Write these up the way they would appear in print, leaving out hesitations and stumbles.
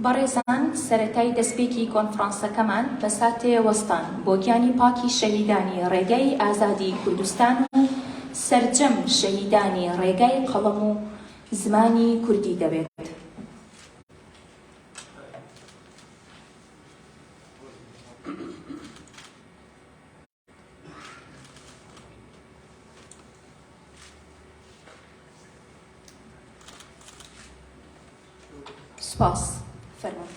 بەڕێزان سەرەتای دەستپێکی کۆنفرانسەکەمان بە ساتێ وەستان بۆ گیانی پاکی شەهیدانی ڕێگای ئازادی کوردستان و سەرجەم شەهیدانی ڕێگای قەڵەم و زمانی کوردی دەبێت. سپاس. فەرموو.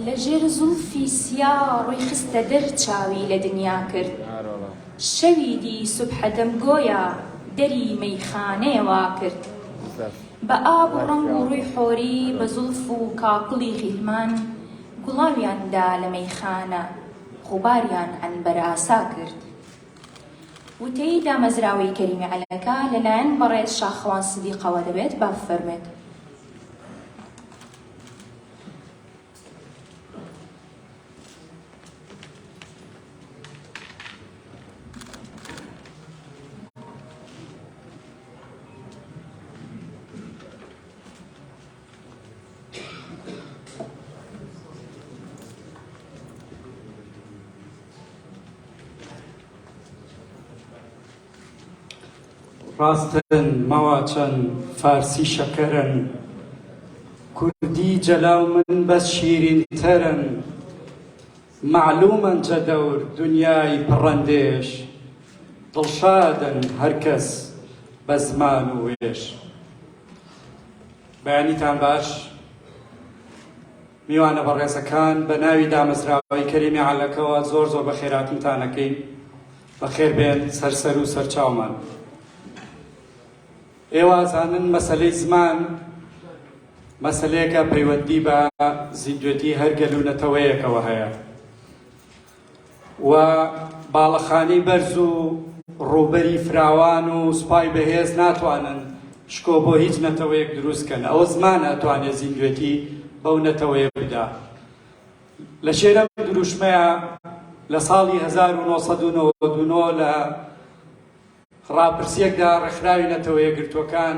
لەژێر زولفی سیا ڕووی خستە دەر چاوی لە دنیا کرد، شەوی دی سوبحە دەمگۆیە دەری مەیخانەیە وا کرد، بە ئاب و ڕەنگ و ڕووی حۆری بە زولف و کاکڵی غیلمان گوڵاویاندا لە مەیخانە غوباریان عنبەر ئاسا کرد. وتەی دامەزراوەی کەریمی عەلەکە لەلایەن بەڕێز شاخەوان سدیقەوە دەبێت با بفەرمێت. ڕاستن مەوا چەند فارسی شەکەرن، کوردی جەلاو من بەس شیرینتەرن، معلومەن جەدەور دونیای پڕەندێش، دڵشادن هەرکەس بە زمان و وێش. بەیانیتان باش؟ میوانە بەڕێزەکان بە ناوی دامەزراوەی کەریمی عەلەکەوە زۆر زۆر بە خێراتنتانەکەین. بەخێر بێن سەرسەر و سەرچاومان. ئێوازانن مەسەلەی زمان مەسەلەیەکە پەیوەندی بە زیندوێتی هەر گەلوونەتەوەیەکەوە هەیە و باڵەخانەی بەرز و ڕووبەری فراوان و سوپای بەهێز ناتوانن شکۆ بۆ هیچ نەتەوەیەک دروستکەن. ئەوە زمان ئەتوانێت زیندوێتی بەو نەتەوەیە بدا. لە شێرە دروشمەیە لە ساڵی 1992 لە ڕاپرسیەکدا ڕێکخراوی نەتەوەیە گرتوەکان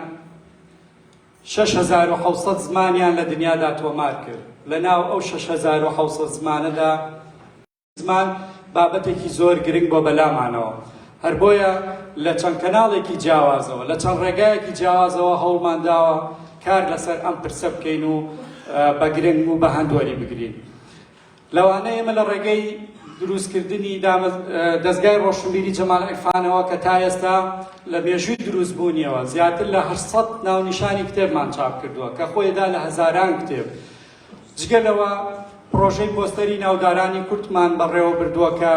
6700 زمانیان لە دنیادا تۆمار کرد. لە ناو ئەو 6700 زمانەدا زمان بابەتێکی زۆر گرنگ بۆ بەلامانەوە. هەر بۆیە لە چەند کەناڵێکی جیاوازەوە لە چەند ڕێگایەکی جیاوازەوە هەوڵمان داوە کار لەسەر ئەم پرسە بکەین و بە گرنگ و بە هەندوەری بگرین. لەوانەیە ئێمە لە ڕێگەی دروستکردنی دەستگای ڕۆشنبیری جەمال عیرفانەوە کە تا ئێستا لە مێژووی دروست بوونیەوە زیاتر لە 800 ناونیشانی کتێبمان چاپ کردووە کە خۆیدا لە هەزاران کتێب. جگەلەوە پرۆژەی پۆستەری ناودارانی کورتمان بەڕێوە بردووە کە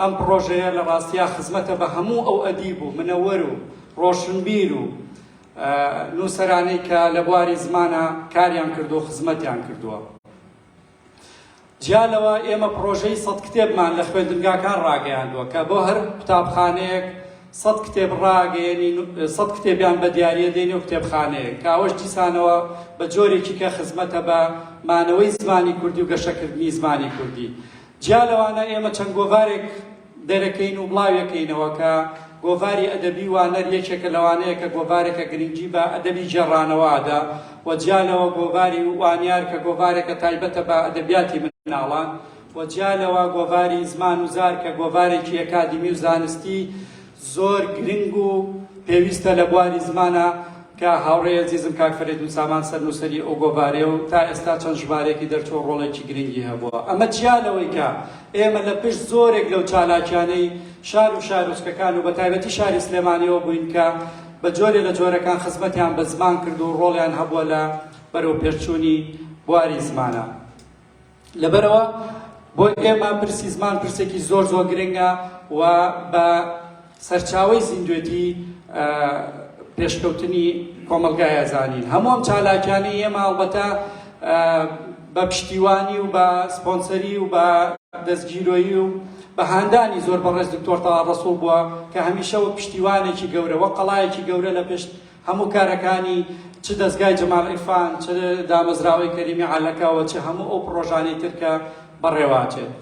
ئەم پرۆژەیە لە ڕاستیە خزمەتە بە هەموو ئەو ئەدیب و منەوەر و ڕۆشنبیر و نووسەرانەی کە لە بواری زمانە کاریان کردو و خزمەتیان کردووە. جیالەوە ئێمە پرۆژەی 100 کتێبمان لە خوێندنگاکان ڕاگەیاندووە کە بۆ هەر قوتابخانەیەک 100 کتێب ڕاگەیەنی 100 کتێبیان بە دیاریە دێنێ و کتێبخانەیەک کە ئەوەش دیسانەوە بە جۆرێکی کە خزمەتە بە مانەوەی زمانی کوردی و گەشەکردنی زمانی کوردی. جیالەوانە ئێمە چەند گۆڤارێک دەرەکەین و بڵاوێکەینەوە کە گۆڤاری ئەدەبی وانەر یەکێکە لەوانەیە کە گۆڤارێکە گرنگی بە ئەدەبی جێڕانەوەدا و جیالەوە گۆڤاری وانیار کە گۆڤارێکە تایبەتە بە ئەدەبیاتی مناڵان و جیالەوە گۆڤاری زمان و زار کە گۆڤارێکی ئەکادمی و زانستی زۆر گرنگ و پێویستە لە بواری زمانە کە هاوڕێی عەزیزم کاک فەرێدون سامان سەرنووسەری ئەو گۆڤارەیە و تا ئێستا چەند ژمارەیەکی دەرچووە ڕۆڵێکی گرنگی هەبووە. ئەمە جیالەوەی کە ئێمە لە پشت زۆرێک لەو چالاکیانەی شار و شارۆچکەکان و بە تایبەتی شاری سلێمانیەوە بووین کە بە جۆرێ لە جۆرەکان خزمەتیان بە زمان کرد و ڕۆڵیان هەبووە لە بەرەو پێچوونی بواری زمانە. لەبەرەوە بۆ ئێمە پرسی زمان پرسێکی زۆر زۆر گرنگە و بە سەرچاوەی زیندوێتی پێشکەوتنی کۆمەلگای ئازانین. هەموو ئەم چالاکیانی ئێمە ئەڵبەتە بە پشتیوانی و بە سپۆنسەری و بە دەستگیرۆیی و بە هاندانی زۆر بەڕێز دکتۆر تەڵا ڕەسوڵ بووە کە هەمیشە وە پشتیوانێکی گەورە وە قەڵایەکی گەورە لە پشت هەموو کارەکانی چ دەستگای جەمال عیرفان چ دامەزراوەی کەریمی عەلەکەوە چ هەموو ئەو پرۆژانەی تر کە بەڕێواتێت.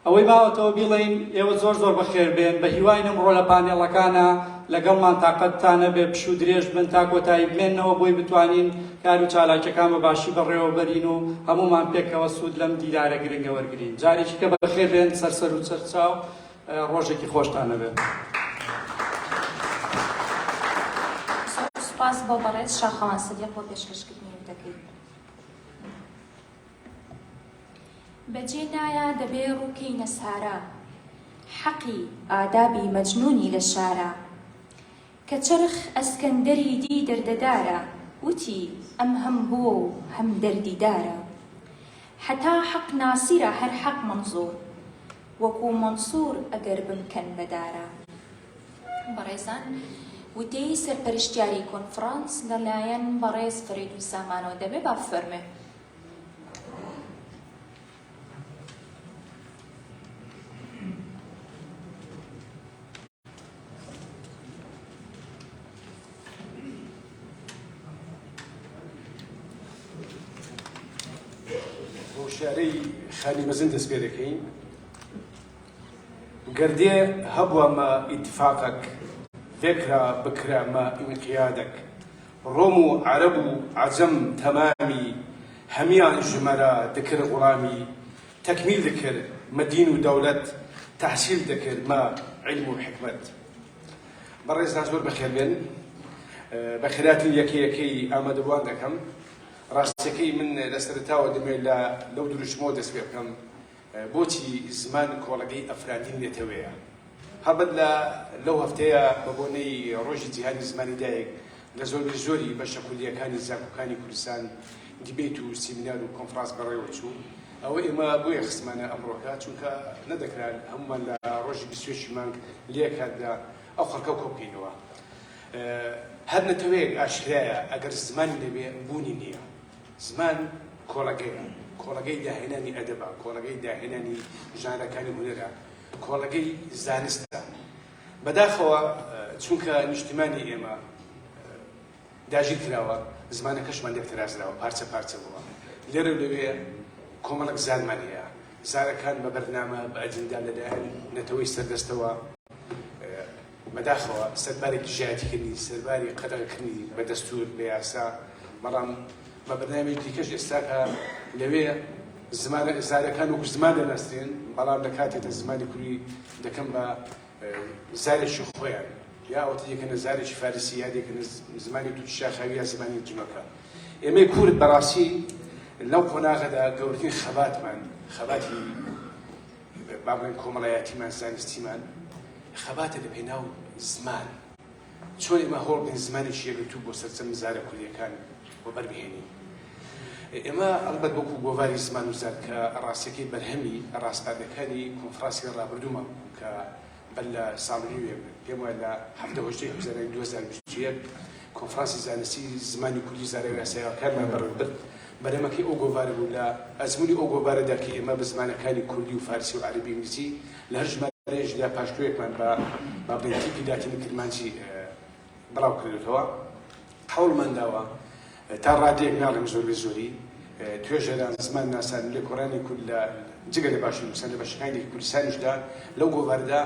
ئەوەی باوەتەوە بیڵین ئێوە زۆر زۆر بەخێر بێن، بە هیوای ئەمڕۆ لە پانێڵەکانە لەگەڵمان تااقەتتانە بێ پش و درێژ بن تا کۆتایی بمێنەوە بۆی بتوانین کار و چالاکیەکان بە باشی بەڕێوە بەرین و هەمومان پێکەوە سوود لەم دیدارە گرنگە وەرگرین. جارێکی کە بەخێر بێن، سەرسەر و سەرچاو، ڕۆژێکی خۆشتانە بێت. سوپاس بۆ بەڕێز شاخەوان سەدیق بۆ پێشکەشکردنی وتەکەی. بەجێ نایە دەبێ ڕووکەی نەسارا، حەقی ئادابی مەجنونی لە شارە، کە چرخ ئەسکەندەری دی دەردەدارە، وتی ئەم هەم بۆ و هەم دەردیدارە، حەتا حەق ناسیرە هەر حەق منزوور، وەکو مەنسوور ئەگەر بمکەن بەدارە. بەڕێزان، وتەی سەرپەرشتیاری کۆنفرانس لەلایەن بەڕێز فەریدون سامانەوە دەبێ با بفەرمێ. شارەی خانی مەزن دەست پێ دەکەین. گەردێ هەبووە مە ئیتفاقەک، ذێکرا بکرا مە ئینقیادەک، ڕۆم و عەرەب و عەجەم تەمامی، هەمیان ژمەرە دەکرد غوڵامی، تەکمیل دەکرد مە دین و دەوڵەت، تەحسیل دەکرد مە عیلم و حکمەت. بەڕێزان زۆر بەخێر بێن، بە خێراتی یەکەیەکەی ئامادەبوان دەکەم. ڕاستیەکەی من لە سەرەتاوە دەمێت لەو دروشمەوە دەست پێ بکەم بۆچی زمان کۆڵەکەی ئەفرادین لێتەوەیە. هەڵبەت لەو هەفتەیە بە بۆنەی ڕۆژی جیهانی زمانی دایک لە زۆری بەشە کولیەکانی زانکۆکانی کوردستان دیبێت و سیمینار و کۆنفرانس بەڕێوە چوو. ئەوە ئێمە بۆیە خستمانە ئەمڕۆکە، چونکە نەدەکران هەمومان لە ڕۆژی 28 مانگ لێکاتدا ئەو خەڵکە کۆبکەینەوە. هەر نەتەوەیەک ئاشکرایە ئەگەر زمانی نەبێ بوونی نییە. زمان کۆڵەگەیە، کۆڵەگەی داهێنانی ئەدەبە، کۆڵەگەی داهێنانی ژانرەکانی هونەرە، کۆڵەگەی زانستە. بەداخەوە چونکە نیشتیمانی ئێمە داژیر کراوە، زمانەکەشمان دەکترازراوە، پارچە پارچە بووە. لێرە لەوێ کۆمەڵک زانمان هەیە، زارەکان بە بەرنامە بە ئەجندا لەلایەن نەتەوەی سەردەستەوە بەداخەوە سەربارێکی ژایەتیکردنی، سەرباری قەدەغەکردنی بە دەستور بە یاسا، بەڵام بە بەرنامەی دیکەش ئێستاکە لەوێ زارەکان وەکو زمان دەناسرێن، بەڵام لە کاتێکە زمانی کوردی دەکەم بە زارێکی خۆیان، یا ئەوتە یەکەنە زارێکی فارسی، یا یەکەنە زمانی تووتی شاخاوی یا زمانی جومەکە. ئێمەی کورد بەڕاستی لەو قۆناغەدا گەورەترین خەباتمان، خەباتی با بڵێن کۆمەڵایەتیمان، زانستیمان، خەباتە لە پێناو زمان. چۆن ئێمە هەوڵ بدەین زمانێکی یەکگرتوو بۆ سەرجەم زارە کوردیەکان وەبەربهێنین. ئێمە ئەلبەت وەکو گۆڤاری زمان و زار کە ڕاستیەکەی بەرهەمی ڕاستپاردەکانی کۆنفرانسی ڕابردوومە کە بەر لە ساڵی پێم وایە لە 2021 کۆنفرانسی زانستی زمانی کوردی زارە و یاساییەکانمان بەڕێوەبرد. بەرهەمەکەی ئەو گۆڤارە بوو لە ئەزموونی ئەو گۆڤارەدا کە ئێمە بە زمانەکانی کوردی و فارسی و عەرەبی ئینگلیزی لە هەر ژمارەیەکدا پاشتوویەکمان بە بڵێنتیپی داتینی کرمانجی بڵاو کردوتەوە. هەوڵمان داوە تا ڕادێک ناڵێم زۆری توێژەران زمان ناسان لە کۆڕانی کورد لە جگە لە باشوور کوردستان لە بەشەکانی کوردستانیشدا لەو گۆڤارەدا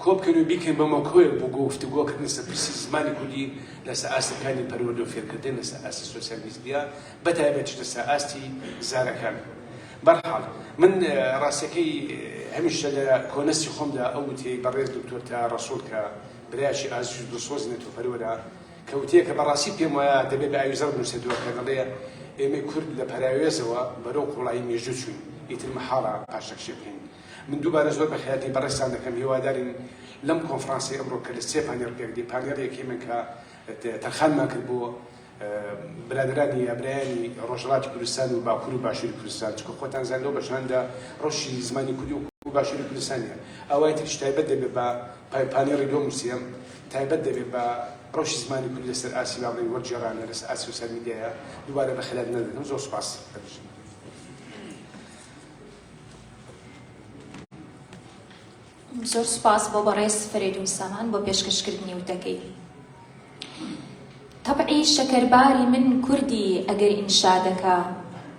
کۆبکەن و بیکەین بە مەوکۆیەک بۆ گفتوگۆکردن سەرپرسی زمانی کوردی لەسەر ئاستەکانی پەروەردە و فێرکردن، لەسەر ئاستی سۆسیال میدیا، بەتایبەت لەسەر ئاستی زارەکان. بەرحاڵ من ڕاستیەکەی هەمیشە لە کۆنەستی خۆمدا ئەو وتەی بەڕێز دکتۆر تا ڕەسوول کە برایشی ئازیز دڵسۆزنێت و پەروەرە کە وتەیە کە بەڕاستی پێم وایە دەبێت بە ئاویزەر بنووسێتەوە کە دەڵێ ئێمەی کورد لە پەراوێزەوە بەرەو قوڵایی مێژوو چوین، ئیتر مەحاڵە پاشەکشێ بکەین. من دووبارە زۆر بە خەیاتی بەڕێزتان دەکەم، هیوادارین لەم کۆنفرانسی ئەمڕۆ کە لە 3 پانێڵ پێکدی، پانێڵێکی من کە تەرخانمان کرد بۆ برادرانی یابرایانی ڕۆژهەڵاتی کوردستان و باکوور و باشووری کوردستان، چکە خۆتان زان لەو بەشاندا ڕۆژی زمانی کوردی و باشووری کوردستانیە. ئەوەی تریش تایبەت دەبێت بە پانێڵی دووەم و سێم، تایبەت دەبێت بە ڕۆژی زمانی کوردی لەسەر ئاسی با بڵێن وەرجێڕانە، لەسەر ئاسی سوسیال میدیایە. دووبارە بە خەلات نەدەدەم. زۆر سوپاس. زۆر سوپاس بۆ بەڕێز فەریدون سامان بۆ پێشکەشکردنی وتەکەی. تەبعی شەکەرباری من کوردی ئەگەر ئینشا دەکا،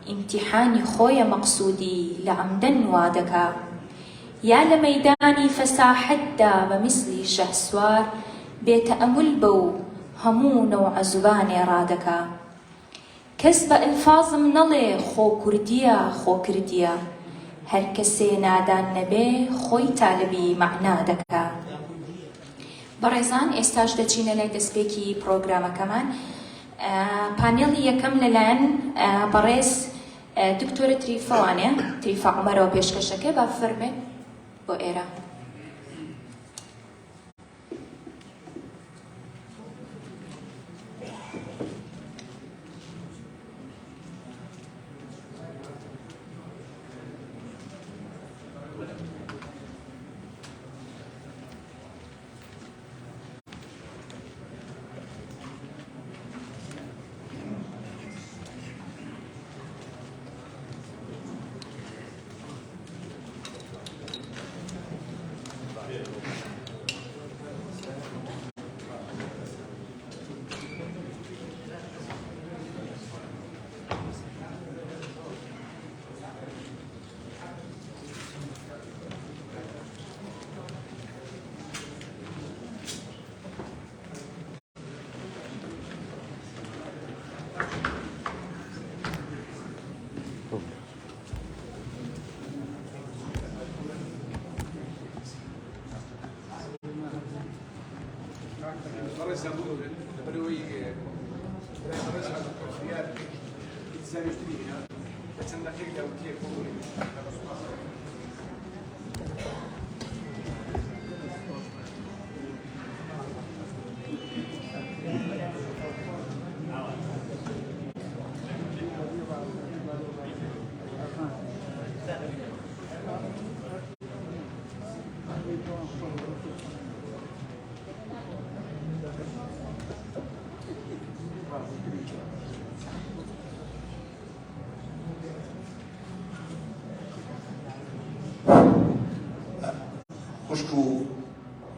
ئیمتیحانی خۆیە مەقسوودی لە عەمدەن وا دەکا یا لە مەیدانی فەساحەتدا بە میسلی شەهسوار بێتەئەمول بە و هەموو نەوعە زوبانێ ڕادەکا کەس بە ئەلفازم نەڵێ خۆ کوردیە خۆ کردیە هەر کەسێ نادان نەبێ خۆی تالبی مەعنا دەکا. بەڕێزان ئێستاش دەچینە لای دەستپێکی پرۆگرامەکەمان. پانێڵی یەکەم لەلایەن بەڕێز دکتۆرە تریفەوانێ تریفە عومەرەوە پێشکەشەکە با فەرمێ بۆ ئێرە. خوشک و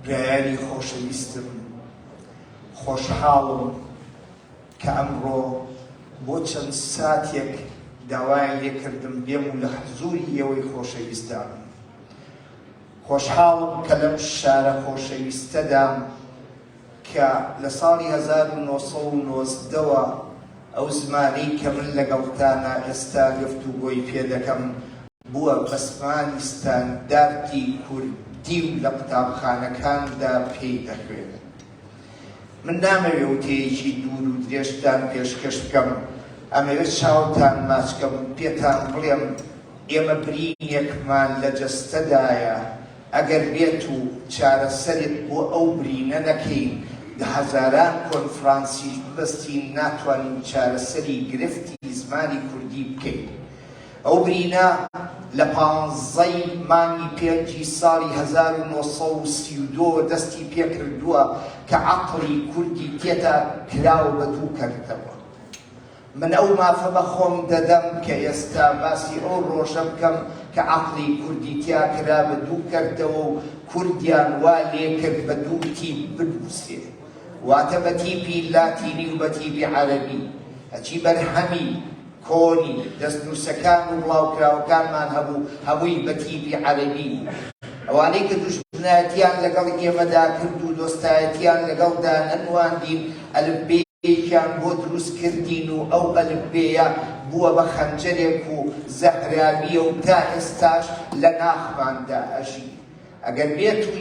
برایانی خۆشەویستم خۆشحاڵم کە ئەمڕۆ بۆ چەند ساتێک داوای لێکردم بێم و لە حزوری ئێوەی خۆشەویستدام. خۆشحاڵم کە لەم شارە خۆشەویستەدام کە لە ساڵی 1990ەوە ئەو زمانەی کە من لەگەڵتانە ئێستا گفتوگۆی پێ دەکەم بووە بە زمانی ستانداردی کوردی و لە قوتابخانەکاندا پێی دەخوێن. من نامەوێ وتەیەکی دوور و درێژتان پێشکەش بکەم، ئەمەوێت چاوتان ماچکەم و پێتان بڵێم ئێمە برینێکمان لە جەستەدایە، ئەگەر بێت و چارەسەرێت بۆ ئەو برینە نەکەین دە هەزاران کۆنفرانسیش ببەستین ناتوانین چارەسەری گرفتی زمانی کوردی بکەین. ئەو برینە لە 15ی مانگی پێنجی ساڵی 1932 دەستی پێکردووە کە عەقڵی کوردی تێدا کراوە بە دوو کەرتەوە. من ئەو مافە بە خۆم دەدەم کە ئێستا باسی ئەو ڕۆژە بکەم کە عەقڵی کوردی تیا کرا بە دوو کەرتەوە و کوردیان وا لێ کرد بە دوو تیپ بنووسێ، واتە بە تیپی لاتینی و بە تیپی عەرەبی. ئەچی بەرهەمی کۆنی دەستنووسەکان و بڵاوکراوەکانمان هەبوو هەمووی بە تیپی عەرەبی. ئەوانەی کە دوژمنایەتیان لەگەڵ ئێمەدا کرد و دۆستایەتیان لەگەڵدا نەنواندین، ئەلفبێیەکیان بۆ دروست کردین و ئەو ئەلفبێیە بووە بە خەنجەرێک و زەهراویە و تا ئێستاش لە ناخماندا ئەژی. ئەگەر بێت و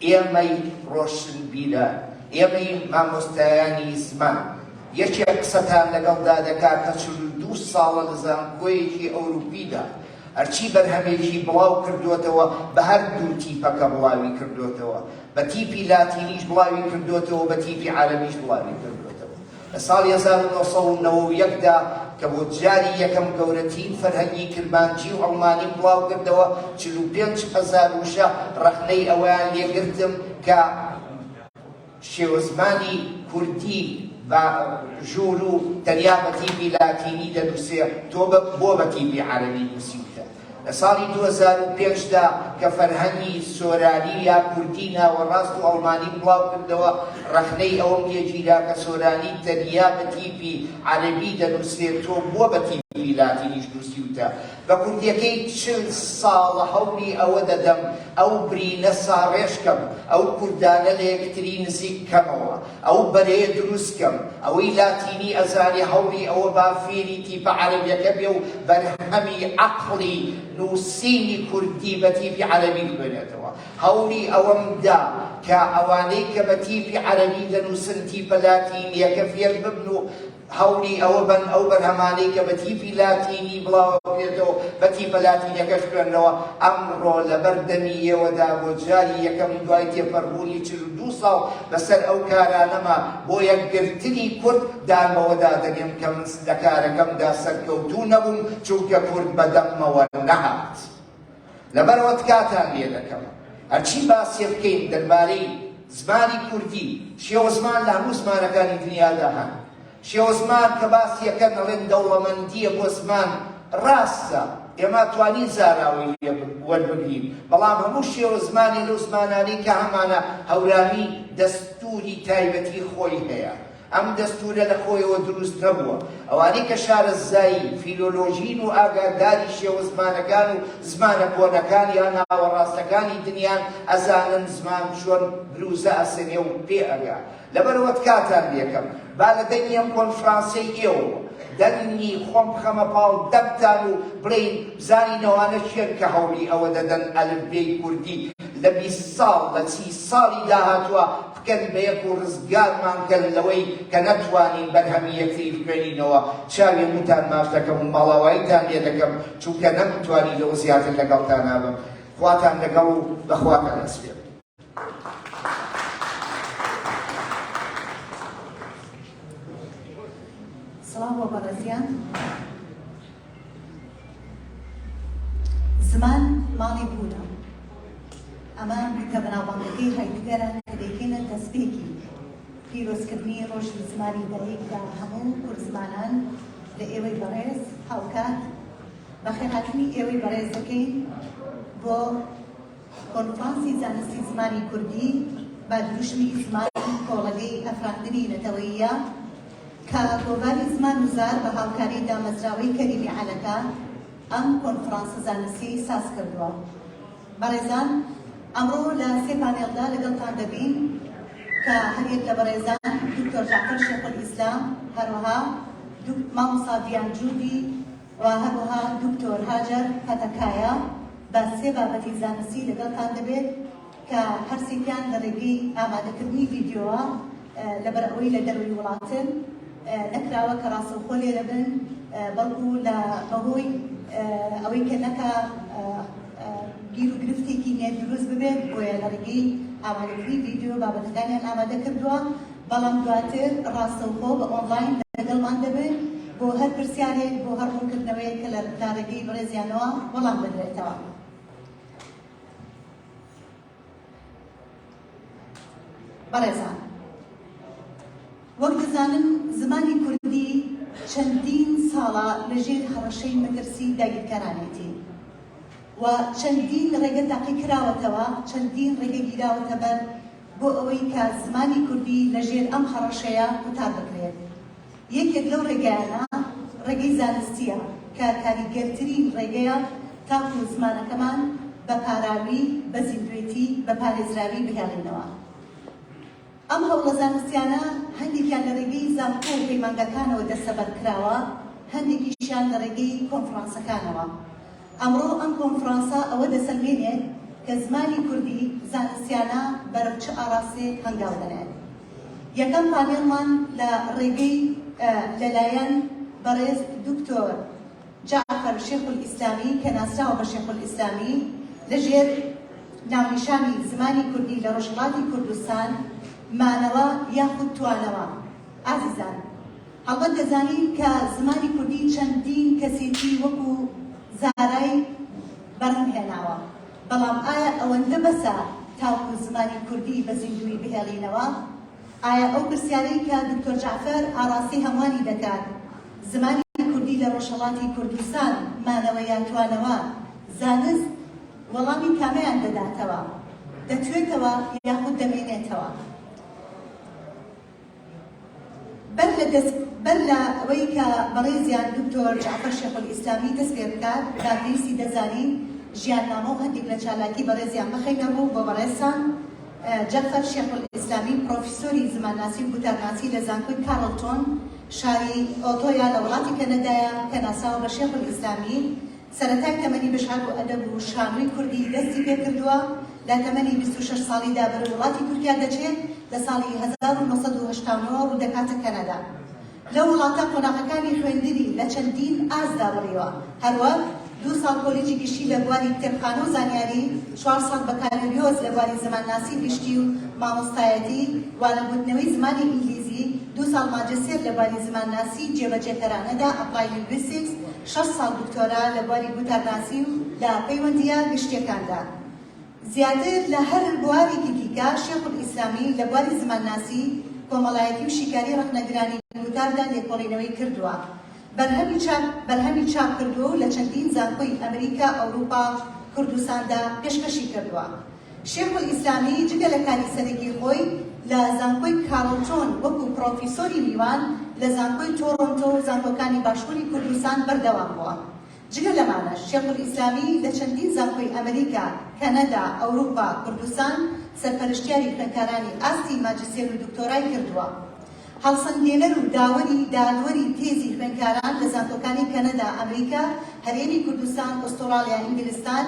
ئێمەی ڕۆشنبیران، ئێمەی مامۆستایانی زمان یەکێک قسەتان لەگەڵدا دەکات کە 42 ساڵە لە زانکۆیەکی ئەوروپیدا هەرچی بەرهەمێکی بڵاو کردوتەوە بە هەردوو تیپەکە بڵاوی کردوتەوە، بە تیپی لاتینیش بڵاوی کردوتەوە، بە تیپی عەرەبیش بڵاوی کردوتەوە. لە ساڵی 1991دا کە بۆ جاری یەکەم گەورەترین فەرهەنگی کرمانجی و ئەڵمانی بڵاو کردەوە 45,000 وشە ڕەخنەی ئەویان لێگرتم کە شێوە زمانی کوردی بە ژوور و تەنیا بە تیپی لاتینی دەنووسێ، تۆ بۆ بە تیپی عەرەبی نووسیتە. لە ساڵی 2005دا کە فەرهەنگی سۆرانی یا کوردی ناوەڕاست و ئەڵمانی بڵاو کردەوە، ڕەخنەی ئەوەم لێگیرا کە سۆرانی تەنیا بە تیپی عەرەبی دەنووسێت، تۆ بۆ بە تیپی لاتینیش دروستیوتە بە کوردیەکەی 40 ساڵە هەوڵی ئەوە دەدەم ئەو برینە ساڕێشکەم ئەو کوردانە لە یەکتری نزیک کەمەوە ئەو بەرەیە دروستکەم ئەوەی لاتینی ئەزانی هەوڵی ئەوە با فێری تیپە عەرەبیەکە بێ و بەرهەمی عەقڵی نووسینی کوردی بە تیپی عەرەبی ببێنێتەوە هەوڵی ئەوەمدا کە ئەوانەی کە بە تیپی عەرەبی دەنووسن تیپە لاتینیەکە فێر ببن و هەوڵی ئەوە بن ئەو بەرهەمانەی کە بە تیپی لاتینی بڵاو بێتەوە بە تیپە لاتینیەکەش بێنەوە ئەمڕۆ لە بەردەمی ئێوەدا بۆ جاری یەکەم دوای تێپەڕبوونی 42 ساڵ بەسەر ئەو کارانەما بۆ یەکگرتنی کورد دانمەوەدا دەگەم کە من لە کارەکەمدا سەرکەوتوو نەبووم چونکە کورد بەدەمەوە نەهات لەبەرەوە تکاتان لێ دەکەم هەرچی باسی بکەین دەربارەی زمانی کوردی شێوە زمان لە هەموو زمانەکانی دنیادا هەن شێوە زمان کە باسیەکە نەڵێن دەوڵەمەندیە بۆ زمان ڕاستە ئێمە توانین زاراوی وەربگرین بەڵام هەموو شێوە زمانی لەو زمانانەی کە هەمانە هەورامی دەستوری تایبەتی خۆی هەیە ئەم دەستورە لە خۆیەوە دروست نەبووە ئەوانەی کە شارەزایی فیلۆلۆژین و ئاگاداری شێوە زمانەکان و زمانە کۆنەکان یان ناوەڕاستەکانی دنیان ئەزانن زمان چۆن دروستە ئەسێنێ و پێ ئەگا لەبەرەوە کاتان لێکەم با لە دەنگی ئەم کۆنفرانسەی ئێوە دەنگی خۆم بخەمە پاڵ دەبتان و بڵێین بزانینەوانە چێن کە هەوڵی ئەوە دەدەن ئەلفبێی کوردی لە 20 ساڵ لە 30 ساڵی داهاتووە بکەن بە یەک و ڕزگارمان کەن لەوەی کە نەتوانین بەرهەمی یەکتری بکەینەوە چاوی هەمووتان ماش دەکەم و ماڵاواییتان لێ دەکەم چونکە نەمتوانی لەوە زیاتر لەگەڵتان نابم خواتان لەگەڵ و بەخواتان ئەسپێم سلام و بەڕێزیان زمان ماڵی بوونە ئەمە کە بەناوبانگەکەی هەیدگەرە کە دەیکەنە دەستپێکی پیرۆزکردنی ڕۆژی زمانی دەرێکدا هەموو کورد-زمانان لە ئێوەی بەڕێز هاوکات بەخێرهاتنی ئێوەی بەڕێز دەکەین بۆ کۆنفرانسی زانستی زمانی کوردی بە دروشمی زمانی کۆڵەگەی ئەفراندنی نەتەوەییە کە گۆڤاری زمان وزار بە هاوکاری دامەزراوەی کەریمی عەلەکە ئەم کۆنفرانسە زانستی ساز کردووە. بەڕێزان ئەمڕۆ لە سێ پانێڵدا لەگەڵتان دەبین کە هەریەک لە بەڕێزان دکتۆر جعفەر شێخولئیسلام هەروەها مامۆستا دیانجوودی و هەروەها دکتۆر هاجەر پەتەکایە بە سێ بابەتی زانستی لەگەڵتان دەبێت کە هەرسێکیان لە ڕێگەی ئامادەکردنی ڤیدیۆوە لەبەر ئەوەی لە دەروی وڵاتن نەکراوە کە ڕاستەوخۆ لێ دەبن بەڵکو لە بەهۆی ئەوەی کە نەکە گیر و گرفتێکی نێت دروست ببێت بۆیە لە ڕێگەی ئامادەکردنی ڤیدیۆ بابەتەکانیان ئامادە کردووە بەڵام دواتر ڕاستەوخۆ بە ئۆنلاین لەگەڵمان دەبێت بۆ هەر پرسیارێک بۆ هەر ڕوونکردنەوەیەک کە لە ڕێگەی بەڕێزیانەوە وەڵام بدرێتەوە. بەڕێزان وەک دەزانن زمانی کوردی چەندین ساڵە لەژێر هەڕەشەی مەترسی داگیرکارانێتی و چەندین ڕێگە تاقی کراوەتەوە چەندین ڕێگە گیراوەتە بەر بۆ ئەوەی کە زمانی کوردی لەژێر ئەم هەڕەشەیە قوتار بکرێت. یەکێک لەو ڕێگایانە ڕێگەی زانستیە کە کاریگەرترین ڕێگەیە تاکو زمانەکەمان بە پاراوی بە زیندوێتی بە پارێزراوی بهێڵینەوە. ئەم هەوڵە زانستیانە هەندێکیان لە ڕێگەی زانکۆ و پەیمانگەکانەوە دەستەبەر کراوە هەندێکیشیان لە ڕێگەی کۆنفرانسەکانەوە. ئەمڕۆ ئەم کۆنفرانسە ئەوە دەسەلمێنێت کە زمانی کوردی زانستیانە بەرەو چ ئاراستێک هەنگاو دەنێت. یەکەم پانێڵمان لە ڕێگەی لەلایەن بەڕێز دکتۆر جعفەر شێخولئیسلامی کە ناسراوە بە شێخولئیسلامی لەژێر ناونیشانی زمانی کوردی لە ڕۆژهەڵاتی کوردستان مانەوە یاخود توانەوە. ئازیزان هەڵبەت دەزانین کە زمانی کوردی چەندین کەسێتی وەکو زارای بەرهەمهێناوە بەڵام ئایا ئەوەندە بەسە تاکو زمانی کوردی بە زیندوی بهێڵینەوە؟ ئایا ئەو پرسیارەی کە دکتۆر جعفەر ئاڕاستی هەموانی دەکات زمانی کوردی لە ڕۆژهەڵاتی کوردستان مانەوە یان توانەوە زانست وەڵامی کامەیان دەداتەوە دەتوێتەوە یاخود دەمێنێتەوە؟ بەر لە بەر لە ئەوەی کە بەڕێزیان دکتۆر جعفەر شێخ الئیسلامی دەست پێ بکات داپیویستی دەزانین ژیاننامە و هەندێک لە چالاکی بەڕێزیان بەخێنەوە بۆ بەڕێزان جعفەر شێخ الئیسلامی پرۆفیسۆری زمانناسی و گوتارناسی لە زانکۆی کارڵتۆن شاری ئۆتۆیا لە وڵاتی کەنەدایە کە ناساوە بە شێخ الئیسلامی سەرەتای تەمەنی بەشهاد و ئەدەب و شانۆی کوردی دەستی پێ کردووە لە تەمەنی 26 ساڵیدا بەرە وڵاتی تورکیا دەچێت لە ساڵی 1989 ڕوودەکاتە کەنەدا. لە وڵاتە قۆناغەکانی خوێندنی لە چەندین ئازدا بڕیوە، هەروەک 2 ساڵ کۆلیجی گشتی لە بواری کتێبخانە و زانیاری، 4 ساڵ بەکالۆریۆس لە بواری زمانناسی گشتی و مامۆستایەتی، وانەگوتنەوەی زمانی ئینگلیزی، 2 ساڵ ماجستێر لە بواری زمانناسی جێبەجێکەرانەدا ئەپلای لینگویستیکس، 6 ساڵ دکتۆرا لە بواری گوتارناسی و لە پەیوەندیە گشتیەکاندا. زیاتر لە هەر بوارێکی دیکە شێخ الئیسلامی لە بواری زمانناسی کۆمەڵایەتی و شیکاری ڕەخنەگرانی وتاردا لێکۆڵینەوەی کردووە. بەرهەمی چاپ کردووە و لە چەندین زانکۆی ئەمریکا، ئەوروپا، کوردستاندا پێشکەشی کردووە. شێخ الئیسلامی جگە لە کاری سەرەکی خۆی لە زانکۆی کارڵتۆن وەکو پرۆفیسۆری میوان لە زانکۆی تۆرۆنتۆ و زانکۆکانی باشووری کوردستان بەردەوام بووە. جگە لەمانە شێخ الئیسلامی لە چەندین زانکۆی ئەمریکا، کەنەدا، ئەوروپا، کوردستان سەرپەرشتیاری خوێندکارانی ئاستی ماجستێر و دکتۆرای کردووە. هەڵسەنگێنەر و داوەری تێزی خوێندکاران لە زانکۆکانی کەنەدا، ئەمریکا، هەرێمی کوردستان، ئوسترالیا، ئینگلیستان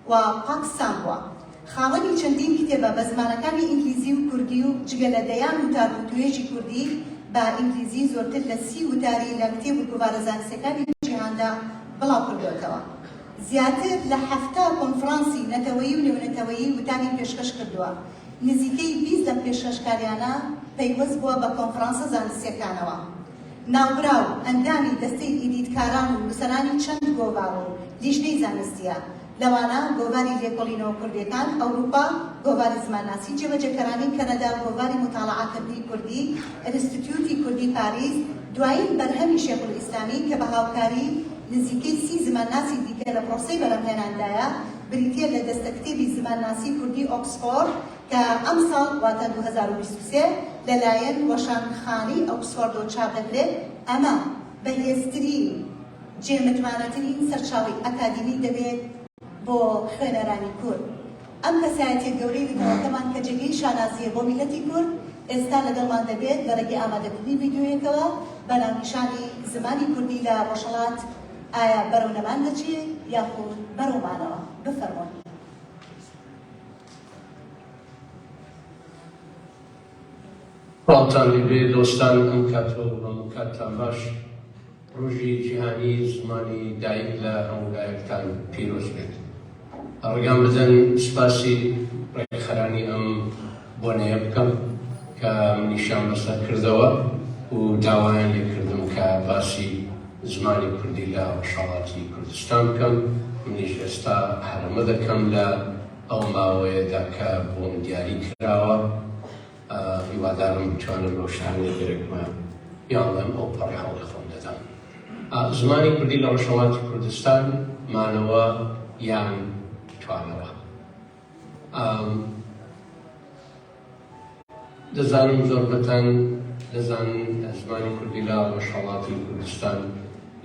و پاکستان بووە. خاوەنی چەندین کتێبە بە زمانەکانی ئینگلیزی و کوردی و جگە لە دەیان وتار و توێژی کوردی بە ئینگلیزی زۆرتر لە 30 وتاری لە کتێب و گوڤارە زانستیەکانی جیهاندا بڵاو کردوێتەوە. زیاتر لە 70 کۆنفرانسی نەتەوەیی و نێونەتەوەیی وتانی پێشکەش کردووە. نزیکەی 20 لەم پێشکەشکاریانە پەیوەست بووە بە کۆنفرانسە زانستیەکانەوە. ناوبراو ئەندامی دەستەی ئیدیتکاران و نووسەرانی چەند گۆڤار و لیژنەی زانستیە. لەوانە گۆڤاری لێکۆڵینەوە کوردیەکان ئەوروپا، گۆڤاری زمانناسی جێبەجێکەرانی کەنەدا، گۆڤاری متاڵعاتکردنی کوردی، ئینستیتیوتی کوردی پاریس، دوایین بەرهەمی شێخ الئیسلامی کە بە هاوکاری نزیکەی 30 زمانناسی دیکە لە پرۆسەی بەرهەمهێناندایە بریتیە لە دەستە کتێبی زمانناسی کوردی ئۆکسفۆرد کە ئەم ساڵ واتە 2023 لەلایەن وەشانخانەی ئۆکسفۆرد چاپ دەکرێت. ئەمە بەهێزترین جێمەتوانەترین سەرچاوەی ئەکادیمی دەبێت بۆ خوێنەرانی کورد. ئەم کەسایەتیە گەورەی لەگەڵەکەمان کە جێگەی شانازیە بۆ میلەتی کورد ئێستا لەگەڵمان دەبێت لە ڕێگەی ئامادەکردنی ڤیدیۆیەکەوە بەناونیشانی زمانی کوردی لە ڕۆژهەڵات ئایا بەرەونەمان دەچێت یاخود بەرەومانەوە. بفەرمونن. باڵتانی بێ دۆستان، ئەم کاتۆ بەم کاتتان باش. ڕۆژی جیهانی زمانی دایک لە هەموو لایەکتان پیرۆز بێت. ڕێگام بدەن سپاسی ڕێکخەرانی ئەم بۆنەیە بکەم کە منیشان بەسەر کردەوە و داوایان لێکردم کە باسی زمانی کوردی لە ڕۆژهەڵاتی کوردستان بکەم. منیش ئێستا هەرمە دەکەم لە ئەو ماوەیەدا کە بۆم دیاری کراوە. هیوادارم بتوانم بۆ شانێ گرێکمە یاڵێم ئەو پەڕی هەڵی خۆم دەدەم. زمانی کوردی لە ڕۆژهەڵاتی کوردستان مانەوە یان توانەوە. دەزانم زۆربەتان دەزانن زمانی کوردی لە ڕۆژهەڵاتی کوردستان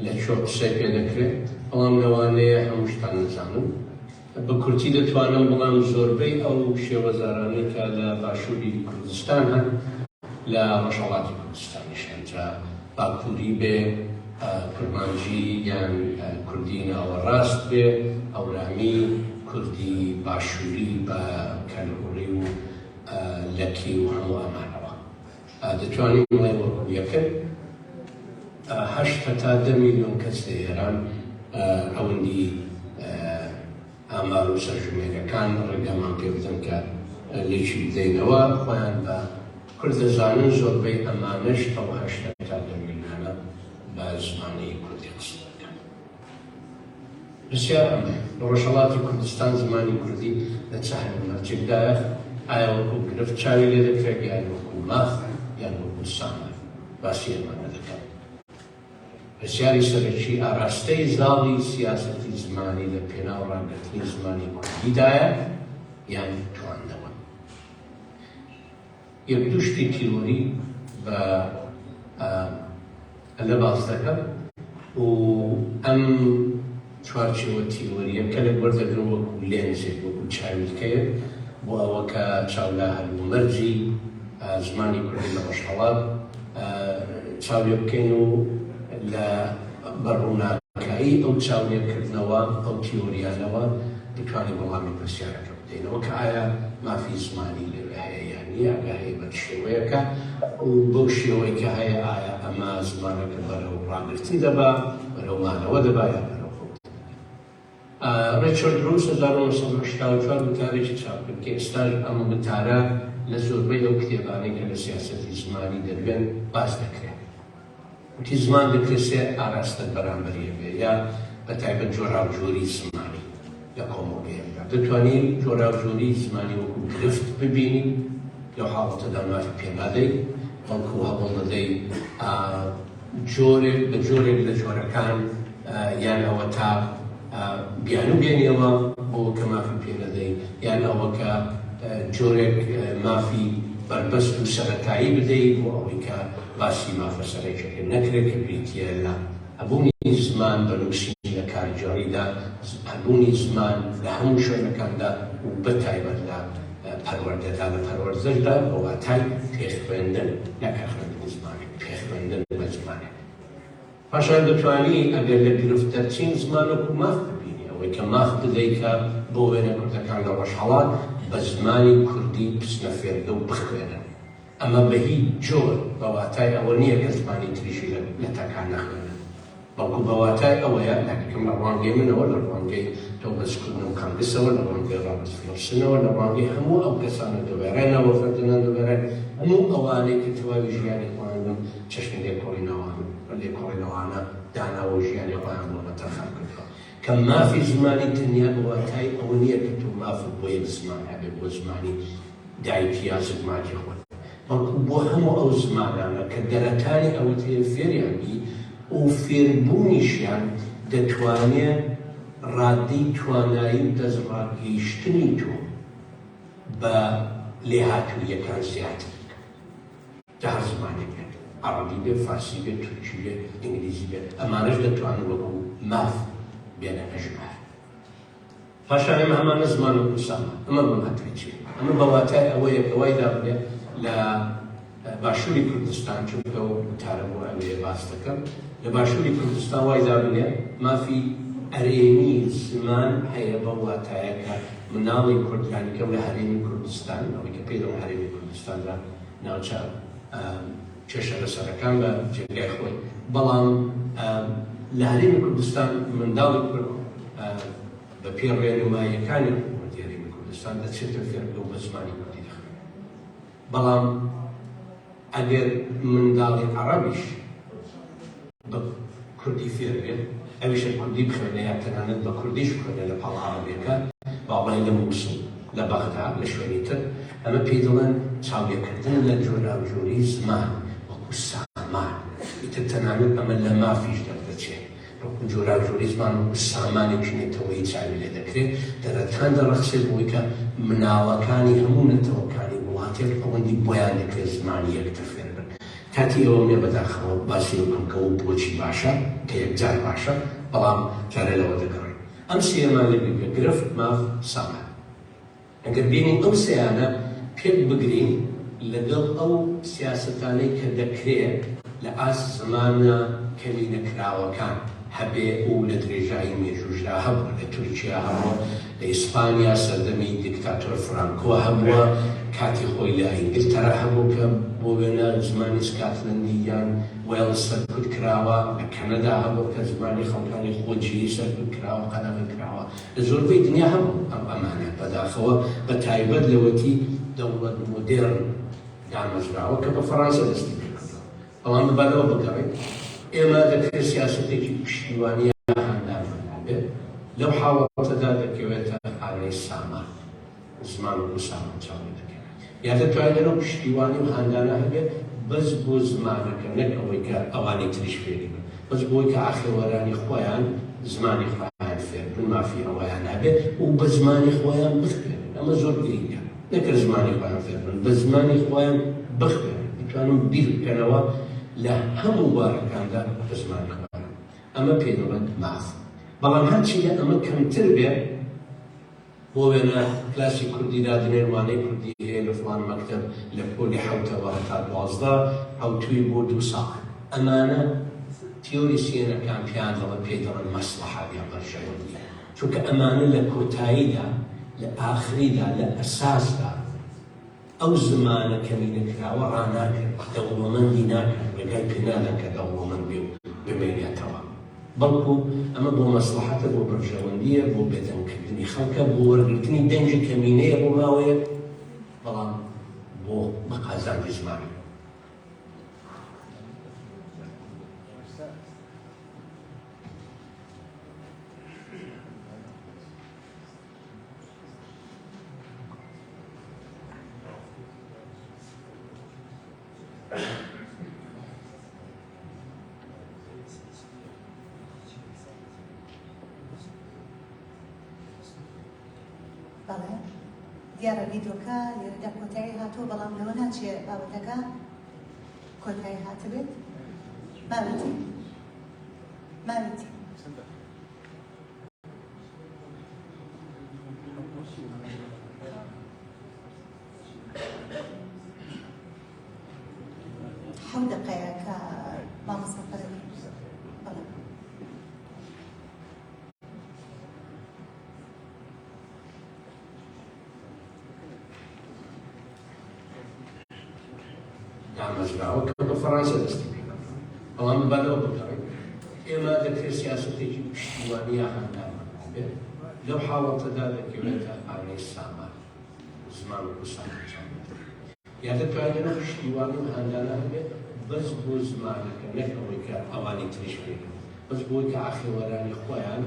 لە چۆ قسەی پێ دەکرێت، بەڵام لەوانەیە هەمووشتان نەزانن. بە کورتی دەتوانم بەڵام زۆربەی ئەو شێوەزارانەی کە لە باشووری کوردستان هەن لە ڕۆژهەڵاتی کوردستانیش هەن، جا باکووری بێ، کورمانجی یان کوردی ناوەڕاست بێ، ئەورامی، کوردی باشووری بە کەلهوڕی و لەکی و هەموو ئەمانەوە. دەتوانین بڵێ وەکو یەکەن 8 تا 10 میلیۆن کەس لە ئێران ئەوەندی ئامار و سەرژمێرەکان ڕێگامان پێ بدەن کە لێکی بدەینەوە خۆیان بە کورد دەزانن. زۆربەی ئەمانەش ئەو 8 تا 10 میلیۆنە بە زمانی کوردی قسە دەکەن. پرسیار ئەمە لە ڕۆژهەڵاتی کوردستان زمانی کوردی لە چ هەرمەرجێکدایە؟ ئایا وەکو گرفت چاوی لێ دەکرێت یان وەکو ماخ یان وەکو سامە؟ باسی ئەمانە دەکەن. پرسیاری سەرەکی ئاراستەی زاڵی سیاسەتی زمانی لە پێناو ڕاگررتنی زمانی کوردیدایە یان توانەوە؟ یەک دوو شتی تیۆری بە لە باز دەکەم و ئەم چوارچێوە تیۆریە کە لە وەردەگرن وەکو لێنزێک وەکو چاویلکەیەک بۆ ئەوە کە چاولا هەلومەرجی زمانی کوردی لە ڕۆژهەڵات چاوێ بکەین و لە بەڕووناکایی ئەو چاوێکردنەوە ئەو تیۆریانەوە بتوانین وەڵامی پرسیارەکە بدەینەوە کە ئایا مافی زمانی لەوێ هەیە یان نییە ئاگاهی بە شێوەیەکە و بەو شێوەی کە هەیە ئایا ئەمە زمانەکە بەرەو ڕاگرتن دەبا بەرەو مانەوە دەبا یا بەرەو ڕیچارد روس 1984 وتارێکی چاپ کرد کە ئێستاش ئەم وتارە لە زۆربەی ئەو کتێبانەی کە لە سیاسەتی زمانی دەبێن باس دەکرێت. وتی زمان دەکرێت سێ ئاراستە بەرامبەریە بێ یا بە تایبەت جۆراوجۆری زمانی لە کۆمەڵگەیەکدا دەتوانین جۆراوجۆری زمانی وەکو گرفت ببینین لەو حاڵەتەدا مافی پێ نادەین بەڵکو هەوڵ دەدەین جۆرێک بە جۆرێک لە جۆرەکان یان ئەوە تا بیان و بێنیەوە بۆ کە مافی پێ نەدەین یان ئەوە کە جۆرێک مافی بەربەست و سەرەتایی بدەین بۆ ئەوەی کە باسی مافە سەرەکیەکە نەکرێت کە بریتیە لە هەبوونی زمان بەنووسینی لە کارجۆریدا هەبوونی زمان لە هەموو شوێنەکاندا و بەتایبەت لە پەروەردەدا لە پەروەردەشدا بە واتای پێخوێندن نەکە خوێندنی زمانێک پێخوێندن بە زمانێک. پاشان دەتوانی ئەگەر لە گرفتەرچین زمانێک و ماف ببینی ئەوەی کە ماف بدەیت کە بۆ وێنە کوردەکان لە ڕۆژهەڵات بە زمانی کوردی بچنە فێرگە و بخوێنن. ئەمە بە هیچ جۆر بە واتای ئەوە نییە کە زمانی تریشی لە تاکان نەخوێنن بەڵکو بە واتای ئەوەیە ناکەم لە ڕوانگەی منەوە لە ڕوانگەی تۆ بەسکردن و کانگرسەوە لە ڕوانگەی ڕابردفرۆشتنەوە لە ڕوانگەی هەموو ئەو کەسانە دەبێرێنەوە فەردەنان دەبێرێن هەموو ئەوانەی کە تەواوی ژیانی خۆیان چەشنی لێکۆڵینەوەوانە داناوە و ژیانی خۆیان بۆ بەتەرخان کردەوە کە مافی زمانی تەنیا بە واتای ئەوە نییە کە تۆ مافت بۆ یەک زمان هەبێت بۆ زمانی دایکی یا زگماتی خۆت بەڵکو بۆ هەموو ئەو زمانانە کە دەرەکانی ئەوەت هەیە فێریان بی و فێربوونیشیان دەتوانێت ڕادەی توانایی و دەستڕاگەیشتنی تۆ بە لێهاتوویەکان زیاتر لە هەر زمانێک بێت عەرەبی بێت فارسی بێت تورکی بێت ئینگلیزی بێت ئەمانەش دەتوانن وەکو ماف بێنە ژمار. پاشان ئێمە هەمانە زمان و قوسامە ئەمە بەماتای چی؟ ئەمە بە واتای ئەوەیە کە وای دابنێت لە باشووری کوردستان چونکە و وتارە بۆ ئەوەیە باس دەکەم لە باشووری کوردستان وای دابنێت مافی ئەرێنی زمان هەیە بە واتایە کە مناڵی کوردانی کەم لە هەرێمی کوردستان ئەوەی کە پێی دەڵێن هەرێمی کوردستاندا ناوچە چێشە لەسەرەکان بە جێگای خۆی بەڵام لە هەرێمی کوردستان منداڵی کورد بە پێ ڕێنماییەکانی حکوومەتی هەرێمی کوردستان دەچێتە فێرگە و بە زمانی کوردی دەخوێنێت. بەڵام ئەگەر منداڵی عەرەبیش بە کوردی فێر بێت ئەویشە کوردی بخوێنێ یا تەنانەت بە کوردیش بخوێنێ لە پاڵ عەرەبیەکە باڵای لە مووسڵ لە بەغدا لە شوێنی تر ئەمە پێی دەڵێن چاویەکردن لە جۆراوجۆری زمان وەکو سامان ئیتر تەنانەت ئەمە لە مافیش دەردەچێت وەکو جۆراوجۆری زمان وەکو سامانێکی نێتەوەیی چاوی لێ دەکرێت دەرەتان دەڕەخسێت بۆی کە مناڵەکانی هەموو نەتەوەکانی وڵاتێک ئەوەندی بۆیان دەکرێت زمانی یەکتر فێر بن. کاتی ئەوە مێ بەداخەوە باسی بکەم کە و بۆچی باشە کە یەکجار باشە بەڵام جارێ لەوە دەگەڕێن. ئەم سێمان لێ بگرێت گرفت ماف سامان. ئەگەر بینین ئەو سێیانە پێک بگرین لەگەڵ ئەو سیاسەتانەی کە دەکرێت لە ئاس زمانە کەمی نەکراوەکان هەبێ و لە درێژایی مێژوژدا هەبووە لە تورکیا هەبووە لە ئیسپانیا سەردەمی دیکتاتۆر فرانکۆ هەبووە کاتی خۆی لە ئینگلتەرا هەبوو کە بۆ وێنە زمانی سکاتلەندی یان وێڵز سەرکوت کراوە لە کەنەدا هەبوو کە زمانی خەڵکانی خۆجی سەرکوت کراوە قەدەغە کراوە لە زۆربەی دنیا هەبوو ئەم ئەمانە بەداخەوە بە تایبەت لەوەتی دەوڵەت مۆدێرن دامەزراوە کە بە فەڕەنسا دەستی پێکردەوە. بەڵام بەبارەوە بگەڕێت ئێمە دەکرێت سیاسەتێکی پشتیوانیە هەندانمان بێت لەو حاڵەتەدا دەکەوێتە ئاڵەی سامان زمان و سامان چاوی دەکەوێت یا دەتوانێت لەو پشتیوانی و هەندانە هەبێت بەس بۆ زمانەکە نەک ئەوەی کە ئەوانی تریش فێری بن بەس بۆی کە ئاخێوەرانی خۆیان زمانی خۆیان فێر بن مافی ئەوەیان هەبێت و بە زمانی خۆیان بخوێنن. ئەمە زۆر گرینگە نەکرد زمانی خۆیان فێر بن بە زمانی خۆیان بخوێنن بتوانن بیر بکەنەوە لە هەموو بارەکاندا بە زمانی خوێن ئەمە پێدەڵێن ماف بەڵام هەرچی لە ئەمە کەمتر بێ بۆ وێنە کلاسی کوردی دادنێنوانەی کوردی هەیە لە فڵان مەکتەب لە پۆلی حەوتەوە هەتا 12 حەوتوی بۆ 2 ساڵ ئەمانە تیۆریسیەنەکان پیان دەڵێن پێی دەڵێن مەسلەحە یان بەرژەوەندیە چونکە ئەمانە لە کۆتاییدا لە ئاخریدا لە ئەساسدا ئەو زمانە کەمینەکراوە ڕاناکرد دەوڵەمەندی ناکرد لەگەڵ پێنادەن کە دەوڵەمەند بێ و بمێنێتەوە بەڵکو ئەمە بۆ مەسلەحەتە بۆ بەرژەوەندیە بۆ بێدەنگکردنی خەڵکە بۆ وەرگرتنی دەنجی کەمینەیە بۆ ماوەیە بەڵام بۆ بەقازاندی زمانی بەڵێ دیارە ڤیدۆکە لێرەدا کۆتایی هاتووە بەڵام لەوە ناچێ بابەتەکە کۆتایی هاتبێت ماوێتی حەوت دقەیە کە مامۆستا قەرەبی بەڵێ دامەزراوە کە بە فەڕەنسا دەستی پێ بەڵام بەلەوە بگەڕێن ئێمە دەکرێت سیاسەتێکی پشتیوانیە هەندامان بێت لەو حاڵەتەدا دەکەوێتە ئاینەی سامان زمان و کوسان یا دەتوانێت پشتیوانی و هەندانە هەبێت بەس بۆ زمانەکە نەک ئەوەی کە ئەوانی تریش بێت بەس بۆی کە ئاخێوەرانی خۆیان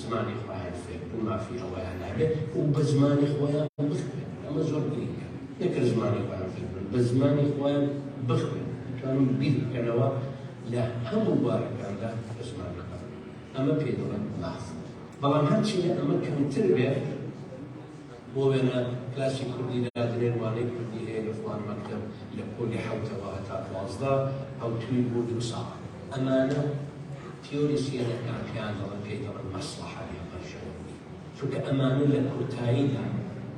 زمانی خۆیان فێر بن مافی ئەوەیان هەبێت و بە زمانی خۆیان بخوێن ئەمە زۆر گرنگە نەکرد زمانی خۆیان فێر بن بە زمانی خۆیان بخوێن توانم بیر بکەنەوە لە هەموو بارەکاندا بە زمانی خۆیان ئەمە پێ دەڵێن ماف بەڵام هەرچی لە ئەمە کەمتر بێت بۆ وێنە کلاسی کوردی دادنێنوانەی کوردی هەیە لە فڵان مەکتەب لە پۆلی حەوتەوە هەتا 12 حەوتوی بۆ 2 ساڵ ئەمانە تیۆریسیەنەکان پیان دەڵێن پێی دەڵێن مەسلەحە یان بەرژەوەندی چونکە ئەمانە لە کۆتاییدا